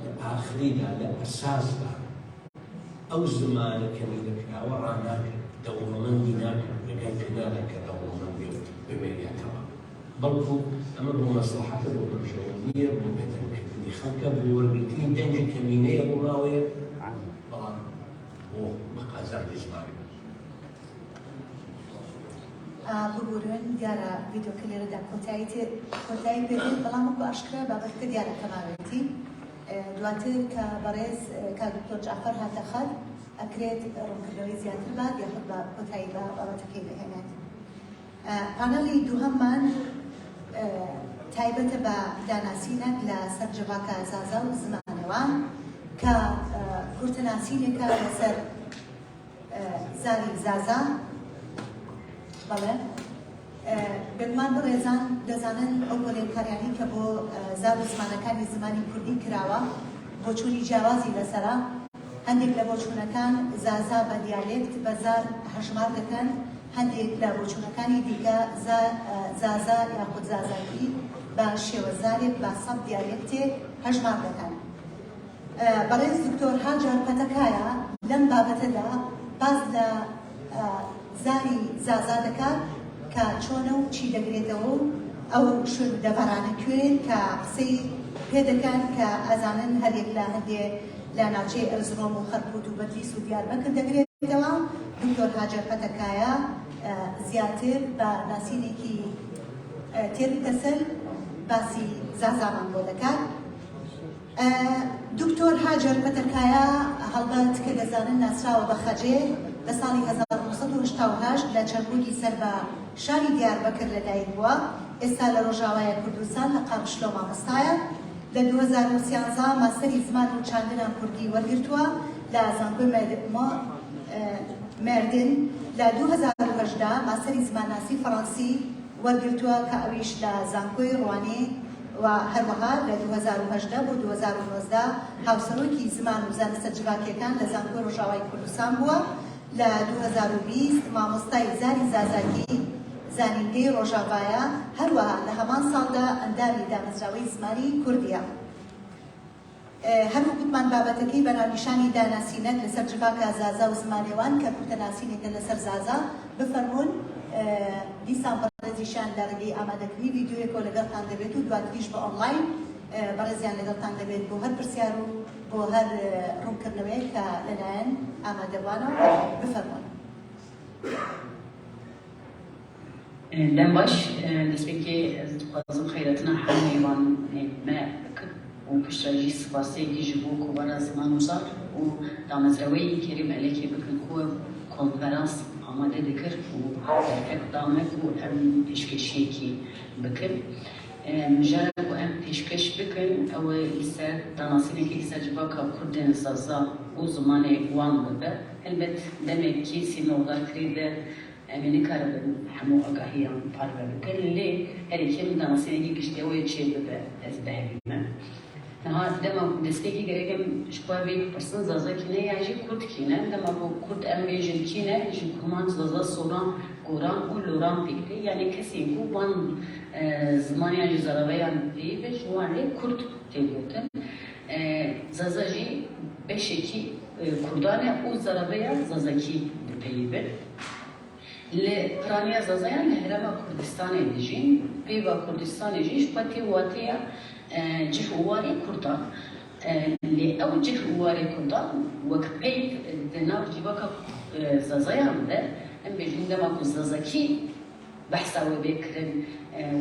لە ئاخریدا لە ئەساسدا ئەو زمانە کەمینەکراوە ڕاناکرد دەوڵەمەندی ناکرد لەگەڵ پێنادەن کە دەوڵەمەند بێ و بمێنێتەوە بەڵکو ئەمە بۆ مەسلەحەتە بۆ بەرژەوەندیە بۆ بێدەنگکردنی خەڵکە بۆ وەرگرتنی دەنجی کەمینەیە بۆ ماوەیە بەڵام بۆ بەقازاندی زمانی بگورن دیارە ڤیدۆکە لێرەدا کۆتایی پێدێت بەڵام وەکو ئاشکرا بابەتەکە دیارە کەماوێتی دواتر کە بەڕێز کاک دکتۆر جعفەر هاتە خەت ئەکرێت ڕوونکردنەوەی زیاتر بات یاخود بە کۆتایی بە بابەتەکەی بهێنێت پانەڵی دووهەممان تایبەتە بە داناسینێک لە سەر جەڤاکە زازا و زمانەوان کە کورتناسینێکە لەسەر زاری زازا بەڵێ بێگومان بڕێزان دەزانن ئەو بۆلێنکاریانی کە بۆ زار و زمانەکانی زمانی کوردی کراوە بۆچوونی جیاوازی لەسەرا هەندێک لە بۆچوونەکان زازا بە دیالێکت بە زار هەژمار دەکەن هەندێک لە بۆچوونەکانی دیکە زازا یاخود زازاکی بە شێوەزارێک بە سەد دیالێکتێ هەژمار دەکەن بەڕێز دکتۆر هاجار پەتەکایە لەم بابەتەدا باز لە زاری زازا دەکات کە چۆنە و چی دەگرێتەوە و ئەو شوێن دەڤەرانە کوێن کە قسەی پێ دەکەن کە ئەزانن هەرێک لە هەندێک لە ناوچەی ئەرزڕۆم و خەرکوت و بەدریس و دیاربەکر دەگرێتەوە دکتۆر هاجار پەتەکایە زیاتر بە ناسینێکی تێر دەسەر باسی زازامان بۆ دەکات دکتۆر هاجار پەتەکایە هەڵبەت کە دەزانن ناسراوە بە خەجێ لە ساڵی 1970 لە چەربوونی سەر بە شاری دیاربەکر لەدایک بووە ئێستا لە ڕۆژاوای کوردستان لە قامشلۆ مامۆستایە لە 2013 ماستەری زمان و چاندنە کوردی وەرگرتووە لە زانکۆی مردن لە 2018 ماستەری زمانناسی فەڕەنسی وەرگرتووە کە ئەویش لە زانکۆی ڕوانێ و هەروەها لە 2018 بۆ 2019 هاوسەرۆکی زمان و زانستە جڤاکیەکان لە زانکۆی ڕۆژاوای کوردستان بووە لە 2020 مامۆستای زاری زازاکی زانینگەی ڕۆژاوایە هەروەها لە هەمان ساڵدا ئەندامی دامەزراوەی زمانی کوردیە. هەروە گوتمان بابەتەکەی بەناونیشانی داناسینەک لەسەر جڤاکە زازا و زمانێوان کە کوتەناسینێکە لەسەر زازا بفەرمونون دیسان بەڕێزیشان دەرەگەی ئامادەکردنی ڤیدیۆیەکۆ لەگەڵتان دەبێت و دواتریش بە ئۆنلاین بەڕێزیان لەگەڵتان دەبێت بۆ هەر پرسیار و بۆ هەر ڕوونکردنەوەی کە لەلایەن ئامادەبوانەوە بفەرمونون. دەم باش دەستپێکی دخوازم خەیرەتنا هەموویمان مە کرد و پشتراژی سپاسەیەکی ji بۆ کۆبارە زمان و زار و دامەزراوەی کێریم ئەلێکێ بکن کۆ کۆنفەرانس ئامادە دەکرد و ئەقدامێک و ئەم پێشکەشیەکی بکن. مجارە بۆ ئەم پێشکەش بکن ئەوە لەسەر داناسینێکی لەسەر جڤاکە کوردێن زازا و زمانێک وان ببە. هەلبەت دەمێک کێسی نەوەدارکرێ دە ئەمێ نکارەبن هەموو ئاگاهیان پاربە بکەن لێ هەرێکێن داناسینێکی گشتەوەی چێ ببە ئەس بەهێمە. نها دەما دەستێکی گەرەکەم شکوابێ پرسن زازا کینە یاژی کورد کینە دەما بۆ کورد ئەم بێژن کینە ژی کومان زازا سۆران گۆران و لۆران پێکرێ یعنی کەسێک بوو وان زمانیان ji zarabeyan peyî be ji wan lê Kurd tê gotin. Zaza jî beşekî Kurdan e û zarabeya zazakî dipeyî be. Li piraniya zazayan li Herêma Kurdistanê dijîn, peyva Kurdistanê jî ji xwe tê watiya cih û warê Kurdan. Lê ew cih û warê Kurdan wek peyv di nav civaka zazayan de em bêjin dema ku zazakî behsa we bêkirin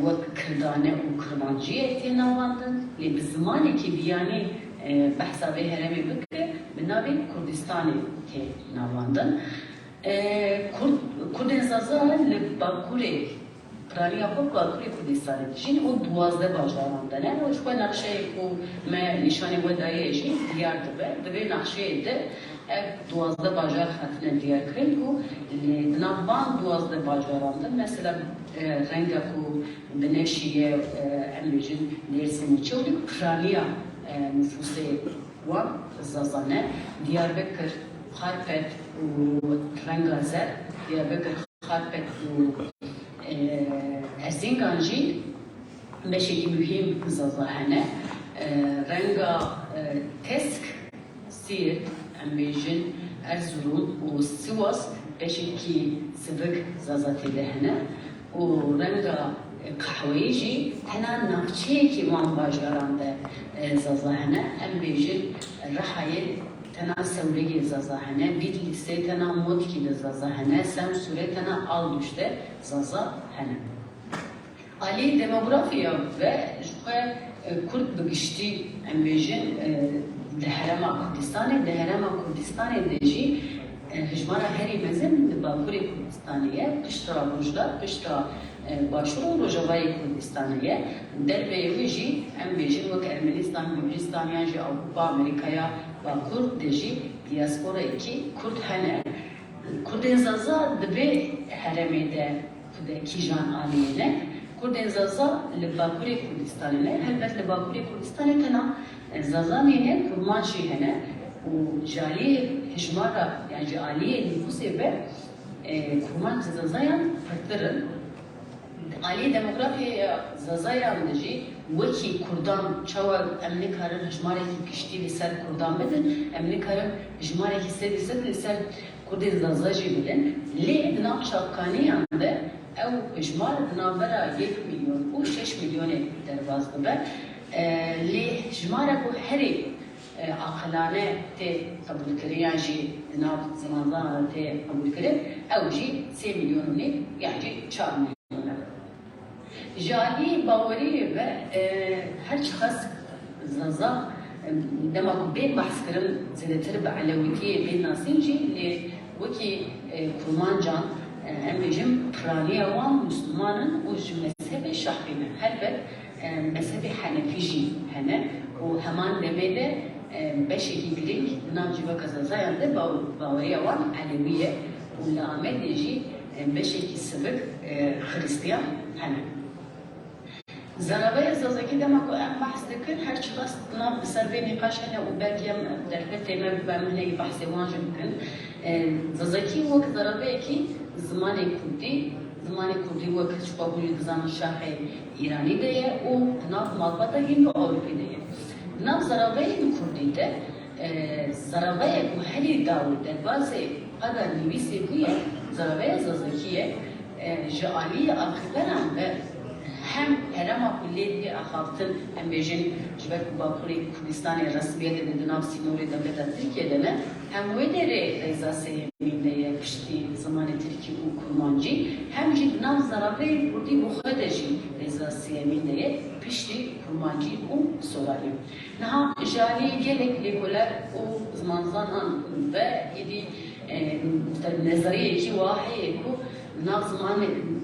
wek kirdane û kirmanciyê tê navandin lê bi zimanekî biyanî behsa vê herêmê bike bi navê Kurdistanê tê navandin. Kurdên zaza li Bakurê piraniya xwe Bakurê Kurdistanê dijîn û 12 bajaran de ne û ji xwe nexşeyê ku me nîşanê we daye jî diyar dibe di vê nexşeyê de ev 12 bajar hatine diyarkirin ku di nav van 12 bajaran de mesela renga ku binêşiye em bêjin Dêrsimê Çewlî piraniya nüfusê wan zazane Diyarbekir Xarpet û renga zer Diyarbekir Xarpet û Erzincan jî beşekî mühim zaza hene renga Tesk Siirt em bêjin Erzurum û Sivas beşekî sivik zaza tê de hene û renga Qehweyî jî hena navçeyekî wan bajaran de zaza hene em bêjin Rihayê tena Sewreyê zaza hene, Bitlisê tena Motkî de zaza hene, Semsûrê tena Alduş'te zaza hene. Alî demografiya ve ji xwe Kurd bi giştî em bêjin di Herêma Kurdistanê, di Herêma Kurdistanê de jî hejmara herî mezin di Bakurê Kurdistanê ye, pişta Rojda, pişta Başûr û Rojavayê Kurdistanê ye. Derbeyê wî jî em bêjin wek Ermenistan, Gürcistan yan jî Awropa, Amerîkaya Bakur de jî diasporayekî Kurd hene. Kurdên zaza di vê herêmê de de kîjan aliyê ne. Kurdên zaza li Bakurê Kurdistanê ne. Helbet li Bakurê Kurdistanê tena zazanê ne kurman jî hene û ji aliyê hejmara yan ji aliyê nüfusê ve kurman ji zazayan pirtirin. Aliyê demografiya zazayan de jî wekî Kurdan çawa em nikarin hejmarekî giştî li ser Kurdan bidin, em nikarin hejmarekî sedî li ser Kurdên zaza jî bidin. Lê di nav çavkaniyan de ew hejmar di navbera 1 milyon û 6 milyonê derbas dibe. Lê hejmara ku herî aqilane tê qebûlkirin yan jî di nav zimanzanan tê qebûlkirin ew jî 3 milyonê yan jî 4 milyon. Jalî bawerî ve her çiqas zaza dema ku bê behs kirin zêdetir bi elewîtiyê bê nasîn jî lê wekî kurmancan em bêjin piraniya wan Müslümanin û ji mezhebê Şahî ne. Helbet mezhebê Henefî jî hene û heman demê de beşekî girîng di nav civaka zazayan de baweriya wan Elewî ye û li Amedê jî beşekî sivik Xristiyan hene. زرابه زازکی دم کو ام بحث دکن هر چی بس نام سربی نقاش هنه و بگیم در حتی ما بمنه بحث واجب کن زازکی وقت زرابه کی زمان کردی وقت شو بقولی زمان شاه ایرانی دیه و نام مالباتا هندو آوروپی دیه نام زرابه کردی ده زرابه کو هری داود در بازه قدر نویسی بیه زرابه زازکیه جالی آخران و هم هرما کلیه آخرتن هم بیشتر جبر باکوری کردستان رسمیت دنیام سینوری دولت ترکیه دنه هم ویدره ریزاسی میلیه پشتی زمان ترکی و کرمانجی هم جد نام زرابه کردی بخداشی ریزاسی میلیه پشتی کرمانجی و سورالی نه جالی گلک لیکولر و زمان زنان و ایدی نظریه چی واحدی کو ناف زمان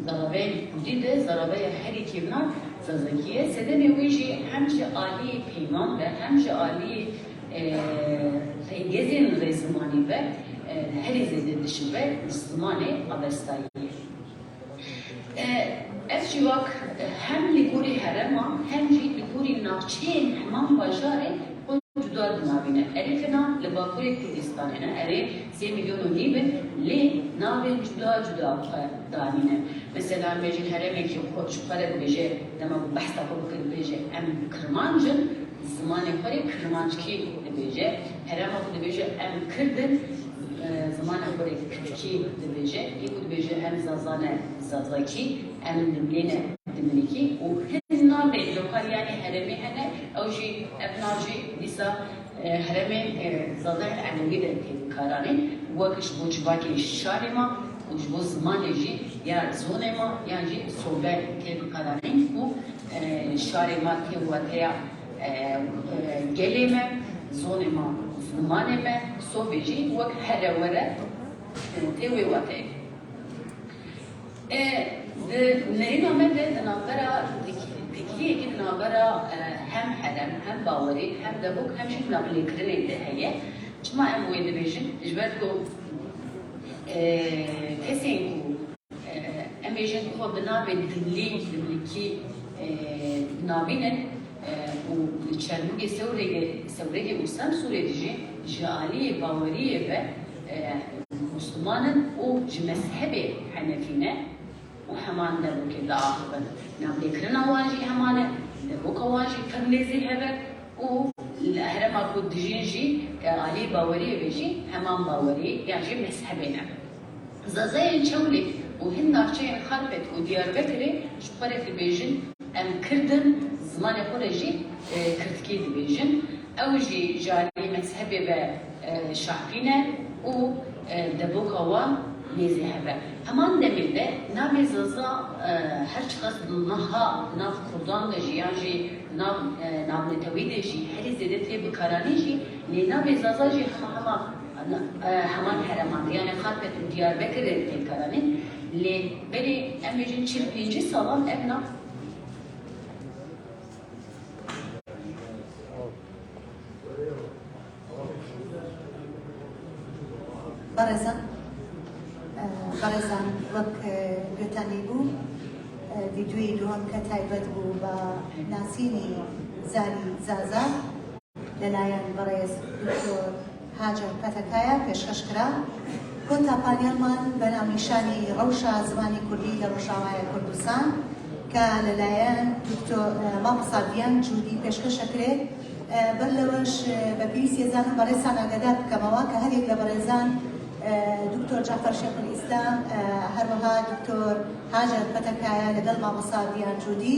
زرابه جديدة زرابه هری کیبنان زازکیه سده میویجی همچه عالی پیمان و همچه عالی ریگزین ریزمانی و هری زده دشن و زمانی آبستایی. افجواک هم لگوری هرما هم جی لگوری ناچین همان باجاره جدا دنابینه. اری که نام لباکوری کردستانه نه. اری 3 میلیون و نیمه لی نام جدا دانینه. مثلا بیشتر هرمی که خود شکارت بیشه دما بحث کنم که بیشه ام کرمانجن زمان خوری کرمانج کی بیشه هرم خود بیشه ام کردن زمان خوری کردکی بیشه یکود بیشه ام زازاکی ام دملینه دملیکی و هر نام به لوکال یعنی هرمی هنه اوجی ابناجی دیسا هرمی زازای علوی در کارانی وقتش بوجباکی شارما وجبو زمانی جی یا زونه ما یا جی صوبه که قرارین و شاری ما که وقتیا گلی ما زونه ما زمانی ما صوبه جی وقت هر وره تیوی وقتی نریم آمد نابرا تکیه که نابرا هم حرم هم باوری هم دبوک هم شکل نقلی کرنه ده هیه چما ام ویده بیشن جبرد کو کسی کو امیجن خود بنابه دملیکی نابینن و چرموگی سورگی اوسم سوریدیجی جالی باوریه و مسلمانن و مذهب حنفینه و همان دبوکی دعاقبن نابلی کرن واجی همانه دبوک واجی فرنزی هبه و الهرم اكو دجينجي كالي باوري بيجي همان باوري يعني مذهبنا زازاي تشولي وهن نارچين خلفت وديار بكري شقرة بيجن ام كردن زمان خورجي كردكي بيجن اوجي جالي مذهبي بشعبينا و دبوكوا مذهبه همان دميده نامي زازا هر شخص نها ناف كردان جيانجي نام نتويده جي هري زدت لي بكاراني جي لنامي زازا جي همان حرمان يعني خاطبت ديار بكر الكاراني لي بني اميجن 45 سالان ابنا بەڕێزان وەک گوتانی بوو ڤیدیۆی دووەم کە تایبەت بوو بە ناسینی زاری زازا لەلایەن بەڕێز دکتۆر هاجر پەتەکایە پێشکەشکرا کۆنتاپانیالمان بە ناونیشانی ڕەوشە زمانی کوردی لە ڕۆژاوای کوردستان کە لەلایەن مامۆستا ڤیان جوودی پێشکەشەکرێت بەر لەوەش بە پێویستی زانم بەڕێزان ئاگادار بکەمەوە کە هەرێک لە بەڕێزان دكتور جعفر شيخ الإسلام هروها دكتور هاجر پەتەکایە لەگەڵ مامۆستا ڤیان جوودی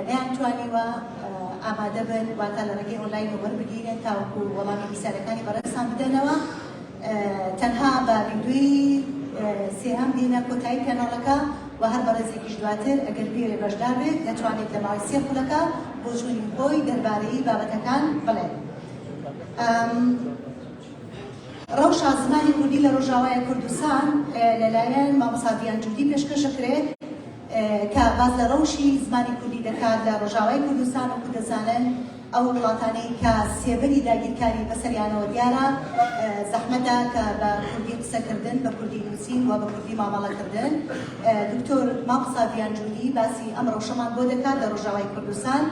نەیانتوانی وە ئامادە بن واتە لە ڕێگەی ئۆنلاین وەربگیرن تاوەکو وەڵامی بیسارەکانی بەڕێزان بدەنەوە تەنها بە ڤیدیۆی سێهەم دینە کۆتایی پێناڵەکە و هەر بەڕێزێکیش دواتر ئەگەر بێرێ بەشدار بێت دەتوانێت لە ماوەی 3 خولەکە بۆ ژووری خۆی دەربارەی بابەتەکان بڵێت. ڕەوشە زمانی کوردی لە ڕۆژاوای کوردستان لەلایەن مامۆستا ڤیان جوودی پێشکەشەکرێت کە باز لە ڕەوشی زمانی کوردی دەکات لە ڕۆژاوای کوردستان و دەزانن ئەو وڵاتانەی کە سێبەری داگیرکاری بەسەریانەوە دیارە زەحمەتە کە بە کوردی قسەکردن بە کوردی نووسین و بە کوردی مامەڵەکردن. دکتۆر مامۆستا ڤیانجولی باسی ئەم ڕەوشەمان بۆ دەکات لە ڕۆژاوای کوردستان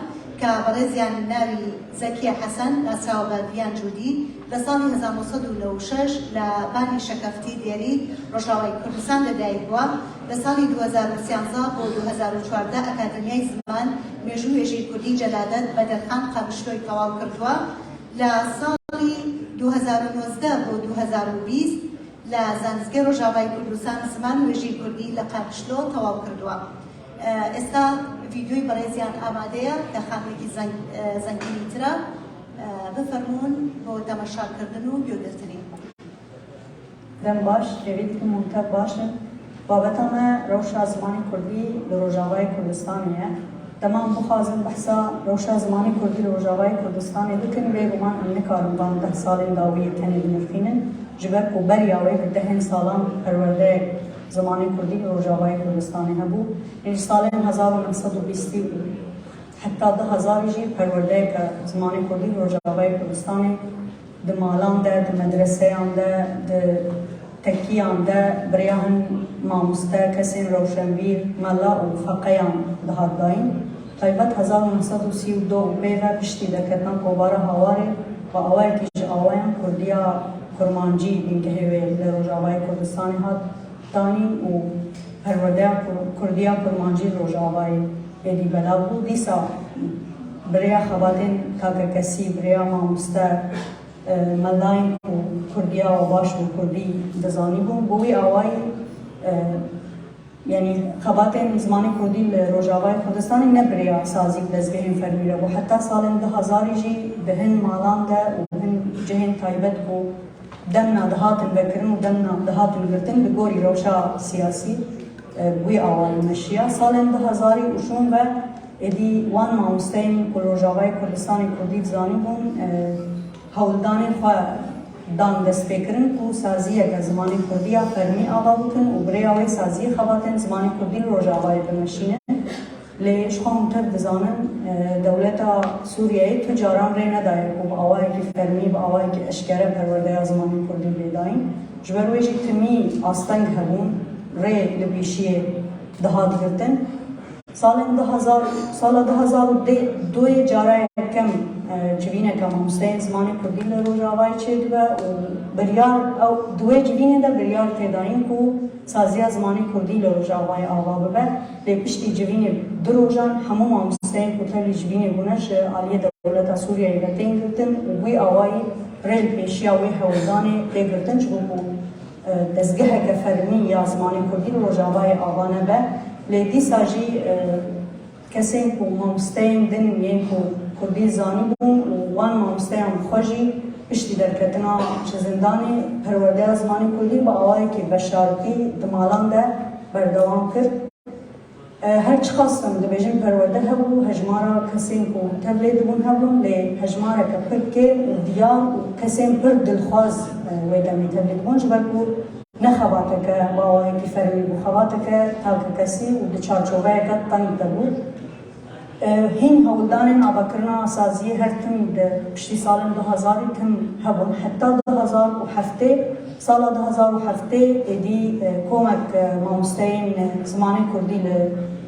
کە بەڕێزیان ناوی زەکیە حەسەن ناسراوە بە ڤیانجولی لە ساڵی 1996 لە بانی شەکەفتی دێری ڕۆژاوای کوردستان لەدایک بووە. لە ساڵی 2013 بۆ 2014 ئەکادمیای زمان مێژوو وێژەی کوردی جەلالەت بە دەرخان قامشلۆی تەواو کردووە. لە ساڵی 2019 بۆ 2020 لە زانستگەی ڕۆژاوای کوردستان زمان و وێژەی کوردی لە قامشلۆ تەواو کردووە. ئێستا ڤیدیۆی بەڕێزیان ئامادەیە کە خانێکی زەنگینی ترە، بفەرمونون بۆ تەماشاکردن و گوێگرتنی. دەم باش دەوێت مونتە باشن بابەتەمە ڕەوشە زمانی کوردی لە ڕۆژاوای کوردستانیە. دەمان بخوازم بەحسا ڕەوشە زمانی کوردی لە ڕۆژاوای کوردستانی بکن بێگومان ئەم نەکارم بان 10 ساڵین داویە تەنێ بنرخینن ji ber ku beryavê bi dehên salan perwerdeyek zimanê Kurdî li Rojavayê Kurdistanê hebû. Ên salên 1920 û heta 2000 jî perwerdeyeka zimanê Kurdî li Rojavayê Kurdistanê di malan de, di medreseyan de, di tekiyan de biriya hin mamoste, kesên rewşenbîr, mela û feqeyan dihat dayîn. Taybet 1932 û pêve piştî deketina kovara hawarê ve awayekî ji awayan Kurdiya Kurmancî dîngehê wê li Rojavayê Kurdistanê hat danîn û perwerdeya Kurdiya Kurmancî li Rojavayê êdî belav bû. Dîsa biriya xebatên takekesî, biriya mamoste, melayên û Kurdiya baş û Kurdî dizanî bûn. Bi wî awayî yani xebatên zimanê Kurdî li Rojavayê Kurdistanê nebiriya sazî dezgehên fermî re bû. Heta salên 2000 jî di hin malan de û hin cihên taybet bû demna dihatin vekirin û demna dihatin girtin bi gorî rewşa siyasî bi wî awayî meşiya. Salên 2000 û şûn ve êdî wan mamosteyên ku li Rojavayê Kurdistanê Kurdî dizanî bûn hewldanên xwe dan destpêkirin ku saziyeke zimanê Kurdî ya fermî ava bikin û birêya wê saziyê xebatên zimanê Kurdî li Rojavayê bimeşînin. Lê ji xwe hûn tev dizanin dewleta Sûriyeyê tu caran rê nedaye ku bi awayekî fermî, bi awayekî eşkere perwerdeya zimanê Kurdî lêdayîn. Ji ber wê jî timî asteng hebûn, rê li bîşiyê dihat girtin. Salên 2000 sala 2002 cara yekem civîneke mamosteyên zimanê Kurdî li Rojavayê çêdibe û biryar ew duê civînê de biryar têdayîn ku saziya zimanê Kurdî li Rojavayê ava bibe. Lê piştî civînê du rojan hemû mamosteyên ku telî civînê bûne ji aliyê dewleta Sûriyeyê ve tên girtin û wî awayî rê li pêşiya wê hewldanê tê girtin ji bo ku dezgeheke fermî ya zimanê Kurdî li Rojavayê ava nebe. Lê dîsa jî kesên ku mamosteyên din yên ku Kurdî zanî bûn û wan mamosteyan xwe jî piştî derketina ji zindanê perwerdeya zimanê Kurdî bi awayekî beşartî di malan de berdewam kir. Her çi xastin dibêjin perwerde hebû, hejmara kesên ku tev lê dibûn hebûn, lê hejmareke pir kêm û diyar û kesên pir dilxwaz wê demê tev lê dibûn ji ber ku ne xebateke bi awayekî fermî bû, xebateke takekesî û di çarçoveyeke teng de bû. Hîn hewldanên avakirina saziyê her tim di piştî salên 2000 tim hebûn. Heta 2007 sala 2007 êdî komek mamosteyên zimanê Kurdî li